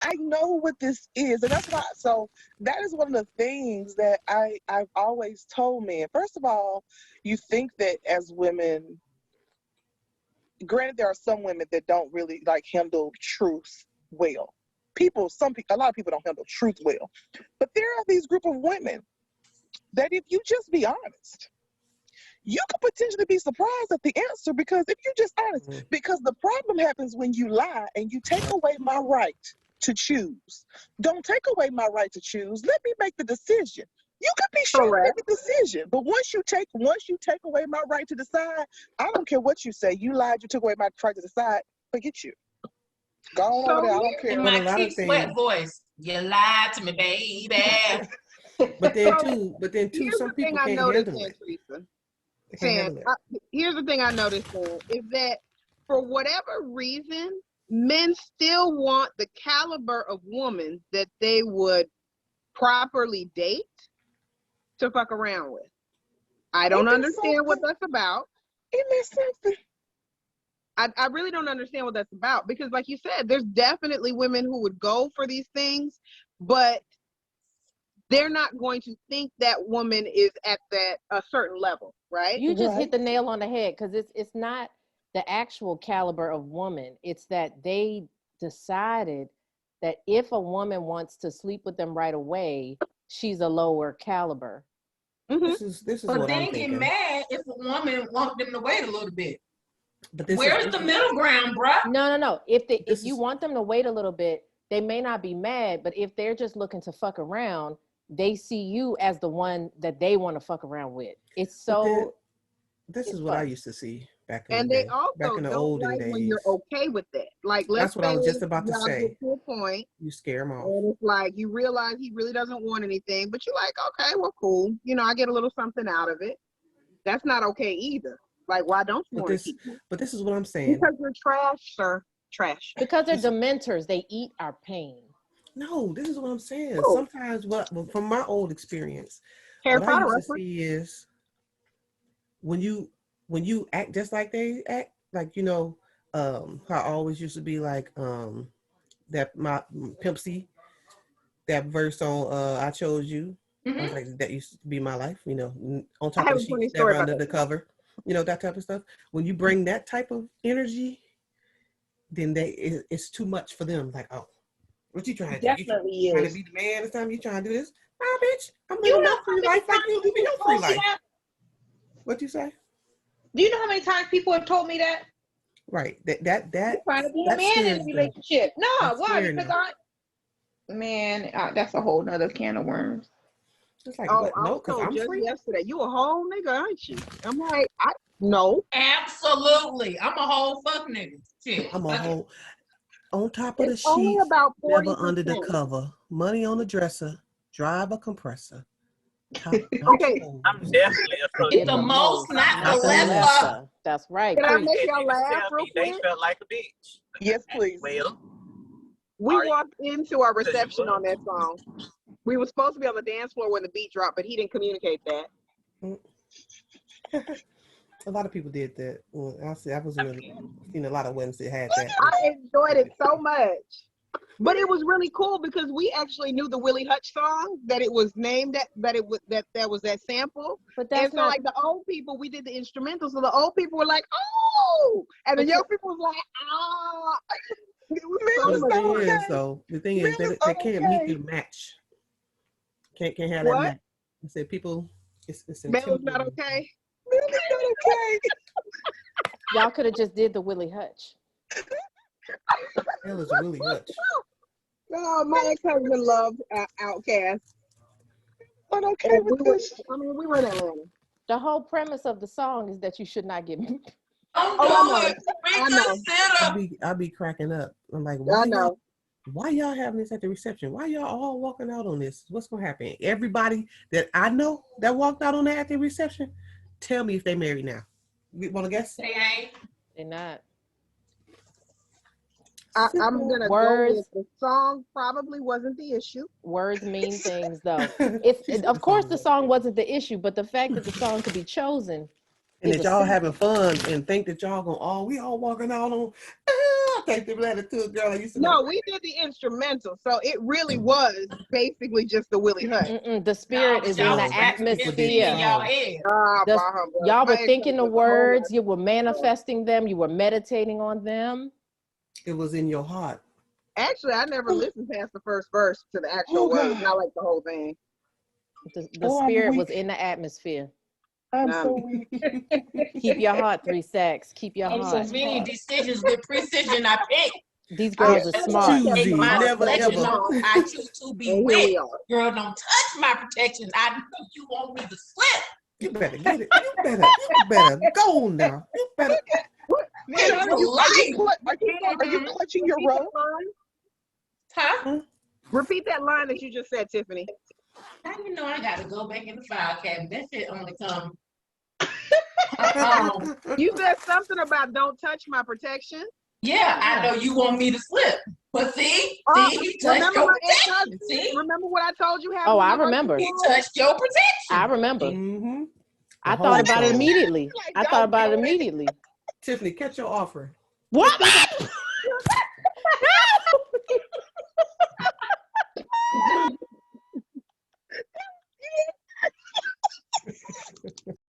I know what this is, and that's why. So that is one of the things that I've always told men. First of all, you think that as women, granted, there are some women that don't really like handle truth well. A lot of people don't handle truth well, but there are these group of women that if you just be honest, you could potentially be surprised at the answer, because if you're just honest, because the problem happens when you lie and you take away my right to choose. Don't take away my right to choose. Let me make the decision. You could be sure to make the decision, but once you take away my right to decide, I don't care what you say. You lied. You took away my right to decide. Forget you. Go on over there. I don't care. In my Keith Sweat voice, you lied to me, baby. But then too, some people can't handle it. Here's the thing I noticed, though, is that for whatever reason, men still want the caliber of woman that they would properly date to fuck around with. I don't understand what that's about. Isn't that something? I really don't understand what that's about, because like you said, there's definitely women who would go for these things, but they're not going to think that woman is at a certain level, right? You just hit the nail on the head, because it's not the actual caliber of woman. It's that they decided that if a woman wants to sleep with them right away, she's a lower caliber. This is but what then I'm get thinking. mad if a woman wants them to wait a little bit. But where's the middle ground, bruh? No. If you want them to wait a little bit, they may not be mad, but if they're just looking to fuck around, they see you as the one that they want to fuck around with. It's so. This is what I used to see back in the and day. they also back in the don't olden like days. when you're okay with that. Like, let's That's what I was just about to say. Get to a point, you scare them off. and it's like you realize he really doesn't want anything, but you're like, okay, well, cool. You know, I get a little something out of it. That's not okay either. Like, why don't you want to keep it? But this is what I'm saying. Because you're trash, sir. Trash. Because they're dementors. They eat our pain. No, this is what I'm saying. Oh. Sometimes, from my old experience, Harry what Potter I used reference. to see is when you act just like they act, like, you know, how I always used to be like, that my Pimp C, that verse on I Chose You. I was like, that used to be my life, you know, on top of the sheet, never under the cover, you know, that type of stuff. When you bring that type of energy, then it's too much for them. Like, oh, what you trying to do? Definitely you trying to be the man this time? You trying to do this? Nah, bitch, I'm living my free life like you living your free life. What you say? Do you know how many times people have told me that? Right. That you're trying to be a man in a relationship. No, why? Because that's a whole nother can of worms. It's like, what? No, because I'm just free. Yesterday, you a whole nigga, aren't you? I'm like, no. Absolutely. I'm a whole fuck nigga. Shit. I'm a whole on top of the only sheet, about 40%. never under the cover. Money on the dresser, drive a compressor. Okay, I'm definitely a It's the most, not the lesser. That's right. Can I make y'all laugh real They quick? felt like a bitch. Yes, please. Well, We walked into our reception on that song. We were supposed to be on the dance floor when the beat dropped, but he didn't communicate that. A lot of people did that. I was in a lot of weddings that had that. I enjoyed it so much. But it was really cool because we actually knew the Willie Hutch song, that it was named that was that sample. But that's not like the old people, we did the instrumental, so the old people were like, oh, and the young people was like, ah. The thing is, they can't meet the match. Can't have that match. I said people, it's Mel's not okay. Mel's not okay. Y'all could have just did the Willie Hutch. Mel is Willie Hutch. Oh, my ex-husband loved Outkast. I'm okay with this. I mean, we were in Atlanta. The whole premise of the song is that you should not get married. I know. I be cracking up. I'm like, why y'all having this at the reception? Why y'all all walking out on this? What's gonna happen? Everybody that I know that walked out on that at the reception, tell me if they married now. You want to guess? They ain't. They're not. I'm gonna go with the song probably wasn't the issue. Words mean things, though. Of course the song wasn't the issue, but the fact that the song could be chosen, and that y'all having fun and think that y'all we all walking out on take the letter to a girl I used to No, know. we did the instrumental, so it really was basically just the Willie Hutch. The spirit is in y'all the was representing atmosphere. in y'all head. Y'all were My thinking the ex-husband, words, you were manifesting them, you were meditating on them. It was in your heart. Actually, I never listened past the first verse to the actual words, not like the whole thing. The spirit was in the atmosphere. I'm so weak. Keep your heart, 3 Sacks. Keep your So heart. many decisions with precision I pick. These girls are smart. Choosy, My never protection ever. on, I choose to be And here with. we are. Girl, don't touch my protection. I know you want me to slip. You better get it. You better go now. You better. Wait, are you clutching your Repeat rope? that line. Huh? Repeat that line that you just said, Tiffany. How you know I gotta go back in the file cabinet? That shit only come. You said something about don't touch my protection. Yeah, I know you want me to slip. But see, he touched Remember your my protection. ex-husband? See? Remember what I told you happened? Oh, I in the remember. He touched your protection. I remember. Mm-hmm. I thought about it immediately. Like, I don't thought about it do it. immediately. Tiffany, catch your offering. What?